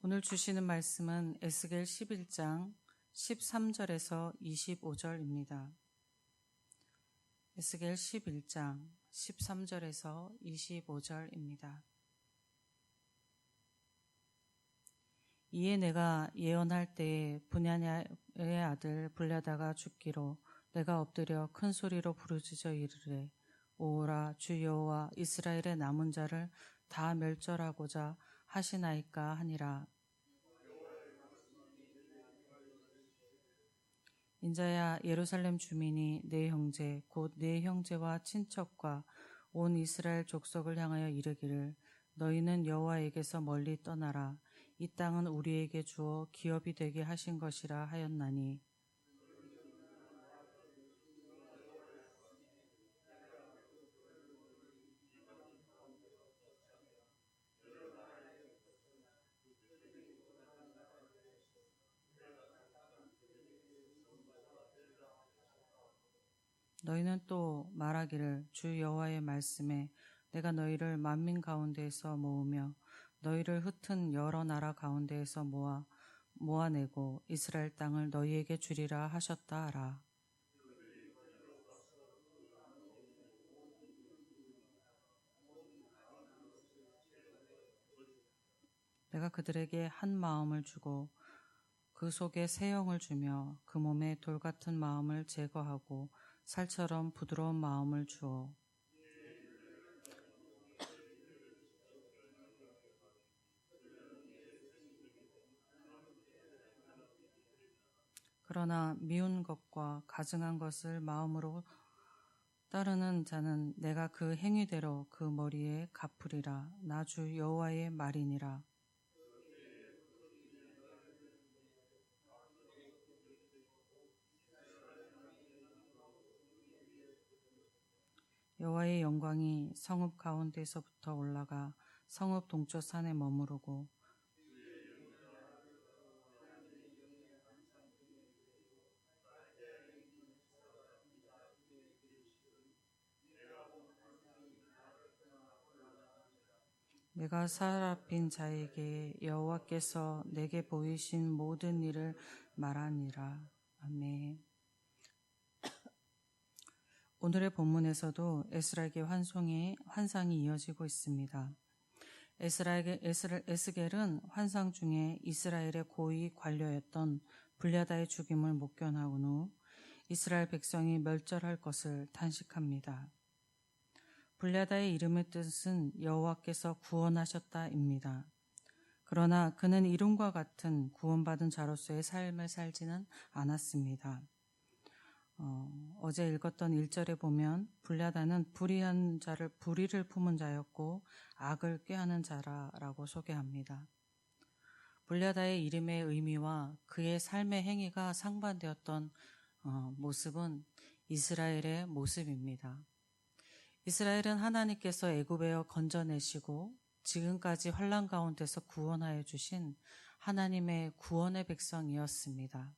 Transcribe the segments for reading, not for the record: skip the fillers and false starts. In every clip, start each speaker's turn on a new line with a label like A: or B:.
A: 오늘 주시는 말씀은 에스겔 11장 13절에서 25절입니다. 에스겔 11장 13절에서 25절입니다. 이에 내가 예언할 때에 분야냐의 아들 블랴다가 죽기로 내가 엎드려 큰 소리로 부르짖어 이르되 오라 주 여호와 이스라엘의 남은 자를 다 멸절하고자 하시나이까 하니라. 인자야 예루살렘 주민이 내 형제 곧 내 형제와 친척과 온 이스라엘 족속을 향하여 이르기를 너희는 여호와에게서 멀리 떠나라. 이 땅은 우리에게 주어 기업이 되게 하신 것이라 하였나니 너희는 또 말하기를 주 여호와의 말씀에 내가 너희를 만민 가운데에서 모으며 너희를 흩은 여러 나라 가운데에서 모아내고 이스라엘 땅을 너희에게 주리라 하셨다 하라. 내가 그들에게 한 마음을 주고 그 속에 새 영을 주며 그 몸에 돌 같은 마음을 제거하고 살처럼 부드러운 마음을 주어 그러나 미운 것과 가증한 것을 마음으로 따르는 자는 내가 그 행위대로 그 머리에 갚으리라. 나 주 여호와의 말이니라. 여호와의 영광이 성읍 가운데서부터 올라가 성읍 동쪽 산에 머무르고 내가 사람인 자에게 여호와께서 내게 보이신 모든 일을 말하니라. 아멘. 오늘의 본문에서도 에스라에게 환상이 이어지고 있습니다. 에스겔은 환상 중에 이스라엘의 고위 관료였던 블랴다의 죽임을 목견한 후 이스라엘 백성이 멸절할 것을 탄식합니다. 블랴다의 이름의 뜻은 여호와께서 구원하셨다입니다. 그러나 그는 이름과 같은 구원받은 자로서의 삶을 살지는 않았습니다. 어제 읽었던 1절에 보면 블랴다는 불의한 자를 불의를 품은 자였고 악을 꾀하는 자라고 소개합니다. 블랴다의 이름의 의미와 그의 삶의 행위가 상반되었던 모습은 이스라엘의 모습입니다. 이스라엘은 하나님께서 애굽에서 건져내시고 지금까지 환난 가운데서 구원하여 주신 하나님의 구원의 백성이었습니다.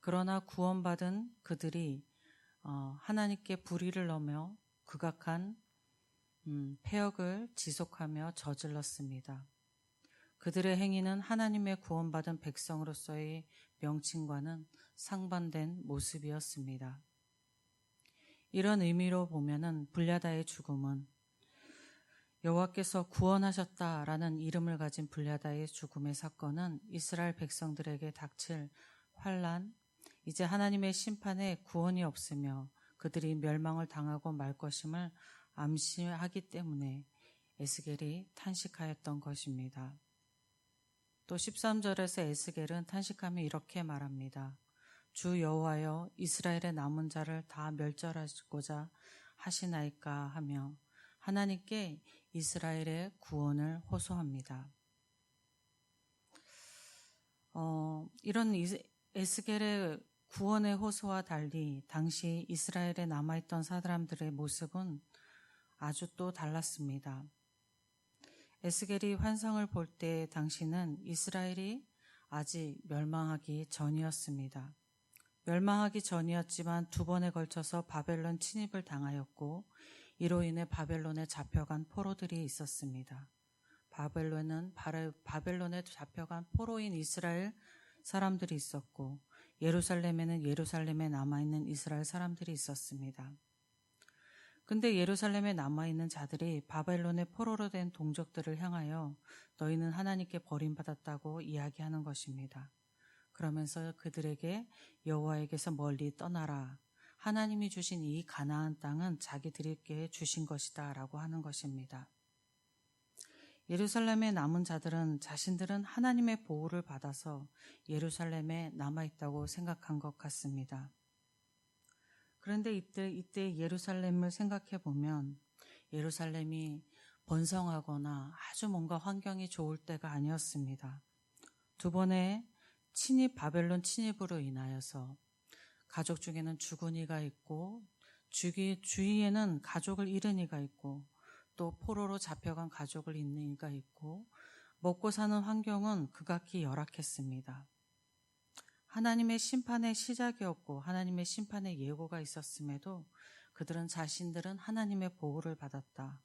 A: 그러나 구원받은 그들이 하나님께 불의를 넘어 극악한 패역을 지속하며 저질렀습니다. 그들의 행위는 하나님의 구원받은 백성으로서의 명칭과는 상반된 모습이었습니다. 이런 의미로 보면은 블랴다의 죽음은 여호와께서 구원하셨다라는 이름을 가진 블랴다의 죽음의 사건은 이스라엘 백성들에게 닥칠 환난, 이제 하나님의 심판에 구원이 없으며 그들이 멸망을 당하고 말 것임을 암시하기 때문에 에스겔이 탄식하였던 것입니다. 또 13절에서 에스겔은 탄식하며 이렇게 말합니다. 주 여호와여 이스라엘의 남은 자를 다 멸절하고자 하시나이까 하며 하나님께 이스라엘의 구원을 호소합니다. 이런 에스겔의 구원의 호소와 달리 당시 이스라엘에 남아있던 사람들의 모습은 아주 또 달랐습니다. 에스겔이 환상을 볼 때 당시는 이스라엘이 아직 멸망하기 전이었습니다. 멸망하기 전이었지만 두 번에 걸쳐서 바벨론 침입을 당하였고 이로 인해 바벨론에 잡혀간 포로들이 있었습니다. 바벨론에 잡혀간 포로인 이스라엘 사람들이 있었고, 예루살렘에는 예루살렘에 남아있는 이스라엘 사람들이 있었습니다. 근데 예루살렘에 남아있는 자들이 바벨론의 포로로 된 동족들을 향하여 너희는 하나님께 버림받았다고 이야기하는 것입니다. 그러면서 그들에게 여호와에게서 멀리 떠나라. 하나님이 주신 이 가나안 땅은 자기들에게 주신 것이다 라고 하는 것입니다. 예루살렘에 남은 자들은 자신들은 하나님의 보호를 받아서 예루살렘에 남아있다고 생각한 것 같습니다. 그런데 이때 예루살렘을 생각해 보면 예루살렘이 번성하거나 아주 뭔가 환경이 좋을 때가 아니었습니다. 두 번의 바벨론 침입으로 인하여서 가족 중에는 죽은 이가 있고 주위에는 가족을 잃은 이가 있고 또 포로로 잡혀간 가족을 잃는 이가 있고 먹고 사는 환경은 극악히 열악했습니다. 하나님의 심판의 시작이었고 하나님의 심판의 예고가 있었음에도 그들은 자신들은 하나님의 보호를 받았다.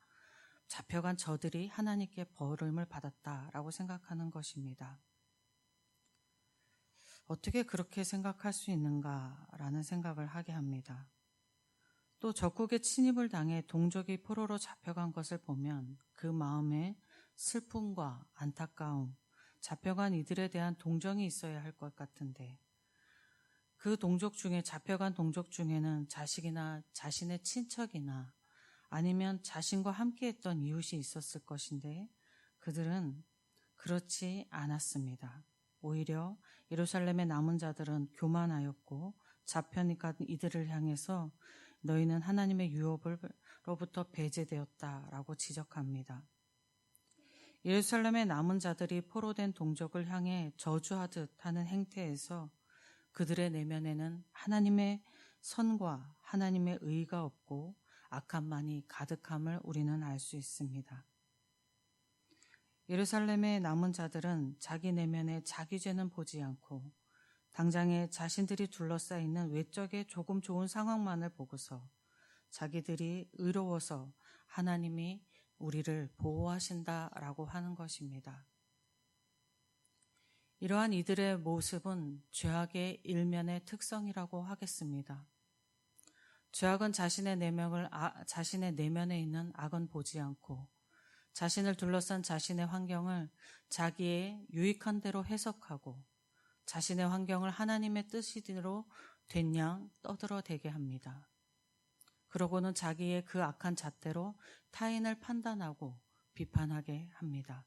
A: 잡혀간 저들이 하나님께 버림을 받았다라고 생각하는 것입니다. 어떻게 그렇게 생각할 수 있는가라는 생각을 하게 합니다. 또 적국의 침입을 당해 동족이 포로로 잡혀간 것을 보면 그 마음에 슬픔과 안타까움, 잡혀간 이들에 대한 동정이 있어야 할 것 같은데 그 잡혀간 동족 중에는 자식이나 자신의 친척이나 아니면 자신과 함께했던 이웃이 있었을 것인데 그들은 그렇지 않았습니다. 오히려 예루살렘에 남은 자들은 교만하였고 잡혀니까 이들을 향해서 너희는 하나님의 유업으로부터 배제되었다라고 지적합니다. 예루살렘에 남은 자들이 포로된 동족을 향해 저주하듯 하는 행태에서 그들의 내면에는 하나님의 선과 하나님의 의가 없고 악함만이 가득함을 우리는 알 수 있습니다. 예루살렘에 남은 자들은 자기 내면에 자기 죄는 보지 않고 당장에 자신들이 둘러싸이는 외적의 조금 좋은 상황만을 보고서 자기들이 의로워서 하나님이 우리를 보호하신다라고 하는 것입니다. 이러한 이들의 모습은 죄악의 일면의 특성이라고 하겠습니다. 죄악은 자신의 내면에 있는 악은 보지 않고 자신을 둘러싼 자신의 환경을 자기의 유익한 대로 해석하고 자신의 환경을 하나님의 뜻이대로 된 양 떠들어대게 합니다. 그러고는 자기의 그 악한 잣대로 타인을 판단하고 비판하게 합니다.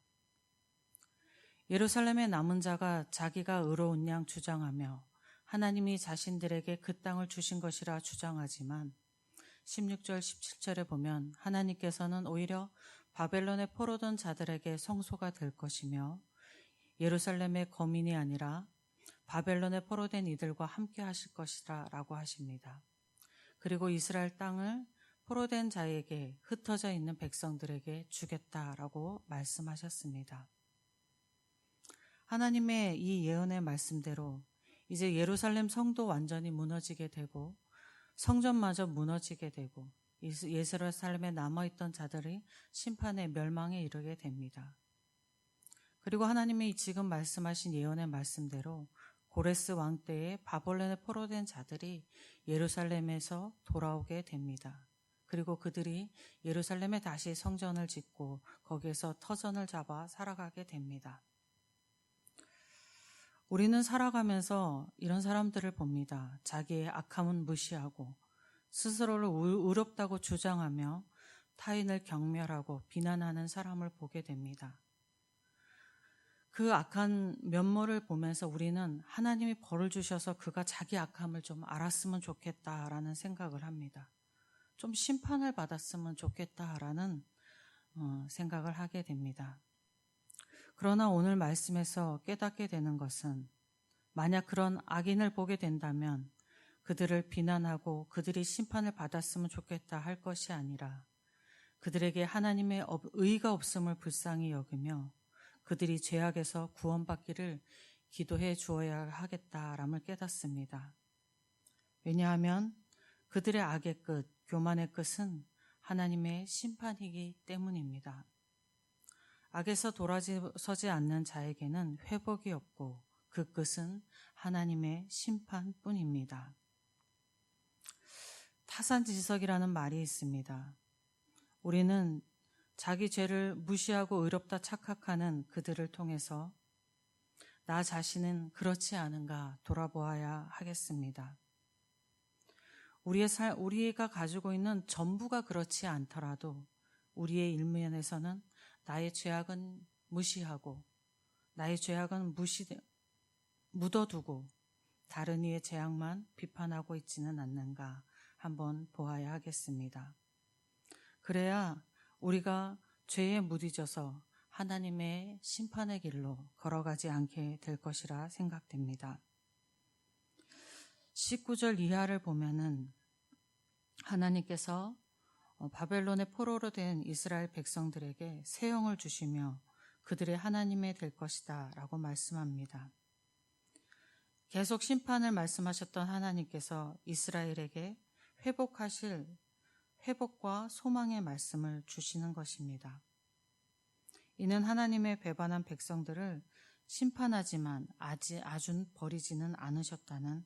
A: 예루살렘에 남은 자가 자기가 의로운 양 주장하며 하나님이 자신들에게 그 땅을 주신 것이라 주장하지만 16절 17절에 보면 하나님께서는 오히려 바벨론에 포로된 자들에게 성소가 될 것이며 예루살렘의 거민이 아니라 바벨론에 포로된 이들과 함께 하실 것이라 라고 하십니다. 그리고 이스라엘 땅을 포로된 자에게 흩어져 있는 백성들에게 주겠다라고 말씀하셨습니다. 하나님의 이 예언의 말씀대로 이제 예루살렘 성도 완전히 무너지게 되고 성전마저 무너지게 되고 예루살렘에 남아있던 자들이 심판의 멸망에 이르게 됩니다. 그리고 하나님이 지금 말씀하신 예언의 말씀대로 고레스 왕 때에 바벨론에 포로된 자들이 예루살렘에서 돌아오게 됩니다. 그리고 그들이 예루살렘에 다시 성전을 짓고 거기에서 터전을 잡아 살아가게 됩니다. 우리는 살아가면서 이런 사람들을 봅니다. 자기의 악함은 무시하고 스스로를 의롭다고 주장하며 타인을 경멸하고 비난하는 사람을 보게 됩니다. 그 악한 면모를 보면서 우리는 하나님이 벌을 주셔서 그가 자기 악함을 좀 알았으면 좋겠다라는 생각을 합니다. 좀 심판을 받았으면 좋겠다라는 생각을 하게 됩니다. 그러나 오늘 말씀에서 깨닫게 되는 것은 만약 그런 악인을 보게 된다면 그들을 비난하고 그들이 심판을 받았으면 좋겠다 할 것이 아니라 그들에게 하나님의 의가 없음을 불쌍히 여기며 그들이 죄악에서 구원받기를 기도해 주어야 하겠다람을 깨닫습니다. 왜냐하면 그들의 악의 끝, 교만의 끝은 하나님의 심판이기 때문입니다. 악에서 돌아서지 않는 자에게는 회복이 없고 그 끝은 하나님의 심판뿐입니다. 타산지석이라는 말이 있습니다. 우리는 자기 죄를 무시하고 의롭다 착각하는 그들을 통해서 나 자신은 그렇지 않은가 돌아보아야 하겠습니다. 우리가 가지고 있는 전부가 그렇지 않더라도 우리의 일면에서는 나의 죄악은 무시하고 나의 죄악은 묻어두고 다른 이의 죄악만 비판하고 있지는 않는가 한번 보아야 하겠습니다. 그래야 우리가 죄에 무디져서 하나님의 심판의 길로 걸어가지 않게 될 것이라 생각됩니다. 19절 이하를 보면은 하나님께서 바벨론의 포로로 된 이스라엘 백성들에게 새 영을 주시며 그들의 하나님이 될 것이다 라고 말씀합니다. 계속 심판을 말씀하셨던 하나님께서 이스라엘에게 회복하실 회복과 소망의 말씀을 주시는 것입니다. 이는 하나님의 배반한 백성들을 심판하지만 아주 버리지는 않으셨다는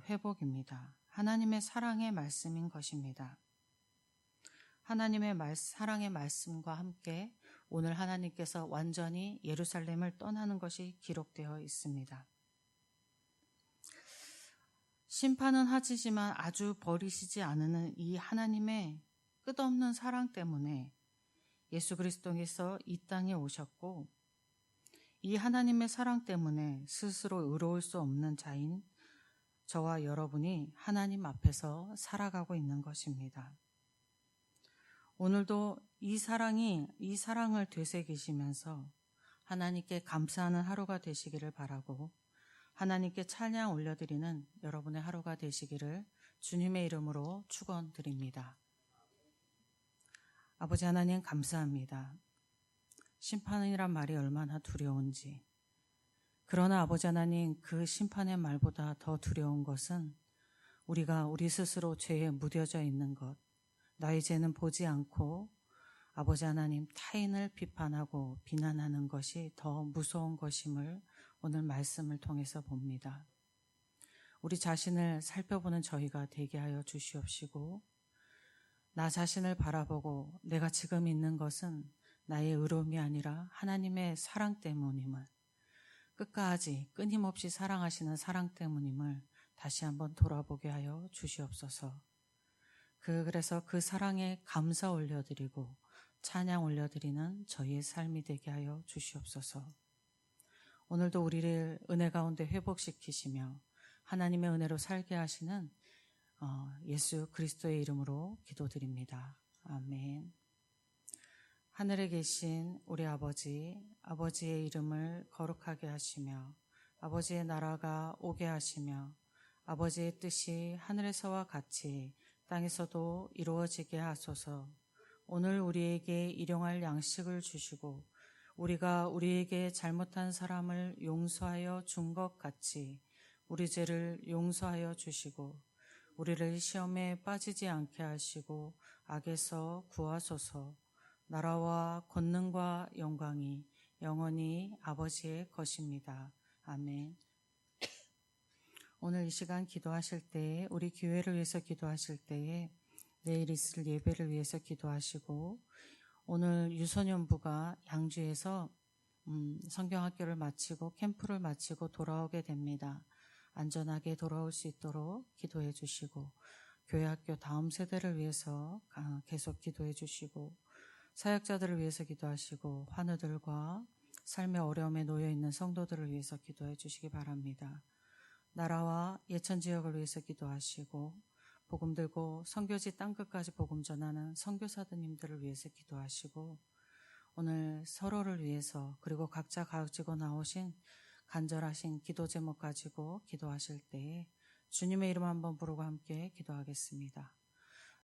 A: 회복입니다. 하나님의 사랑의 말씀인 것입니다. 하나님의 사랑의 말씀과 함께 오늘 하나님께서 완전히 예루살렘을 떠나는 것이 기록되어 있습니다. 심판은 하시지만 아주 버리시지 않는 이 하나님의 끝없는 사랑 때문에 예수 그리스도께서 이 땅에 오셨고 이 하나님의 사랑 때문에 스스로 의로울 수 없는 자인 저와 여러분이 하나님 앞에서 살아가고 있는 것입니다. 오늘도 이 사랑을 되새기시면서 하나님께 감사하는 하루가 되시기를 바라고 하나님께 찬양 올려드리는 여러분의 하루가 되시기를 주님의 이름으로 축원드립니다. 아버지 하나님 감사합니다. 심판이란 말이 얼마나 두려운지. 그러나 아버지 하나님 그 심판의 말보다 더 두려운 것은 우리가 우리 스스로 죄에 무뎌져 있는 것, 나의 죄는 보지 않고 아버지 하나님 타인을 비판하고 비난하는 것이 더 무서운 것임을 오늘 말씀을 통해서 봅니다. 우리 자신을 살펴보는 저희가 되게 하여 주시옵시고 나 자신을 바라보고 내가 지금 있는 것은 나의 의로움이 아니라 하나님의 사랑 때문임을 끝까지 끊임없이 사랑하시는 사랑 때문임을 다시 한번 돌아보게 하여 주시옵소서. 그래서 그 사랑에 감사 올려드리고 찬양 올려드리는 저희의 삶이 되게 하여 주시옵소서. 오늘도 우리를 은혜 가운데 회복시키시며 하나님의 은혜로 살게 하시는 예수 그리스도의 이름으로 기도드립니다. 아멘. 하늘에 계신 우리 아버지의 이름을 거룩하게 하시며 아버지의 나라가 오게 하시며 아버지의 뜻이 하늘에서와 같이 땅에서도 이루어지게 하소서. 오늘 우리에게 일용할 양식을 주시고 우리가 우리에게 잘못한 사람을 용서하여 준 것 같이 우리 죄를 용서하여 주시고 우리를 시험에 빠지지 않게 하시고 악에서 구하소서. 나라와 권능과 영광이 영원히 아버지의 것입니다. 아멘. 오늘 이 시간 기도하실 때에 우리 교회를 위해서 기도하실 때에 내일 있을 예배를 위해서 기도하시고 오늘 유소년부가 양주에서 성경학교를 마치고 캠프를 마치고 돌아오게 됩니다. 안전하게 돌아올 수 있도록 기도해 주시고 교회 학교 다음 세대를 위해서 계속 기도해 주시고 사역자들을 위해서 기도하시고 환우들과 삶의 어려움에 놓여 있는 성도들을 위해서 기도해 주시기 바랍니다. 나라와 예천 지역을 위해서 기도하시고 복음 들고 선교지 땅끝까지 복음 전하는 선교사님들을 위해서 기도하시고 오늘 서로를 위해서 그리고 각자 가지고 나오신 간절하신 기도 제목 가지고 기도하실 때에 주님의 이름 한번 부르고 함께 기도하겠습니다.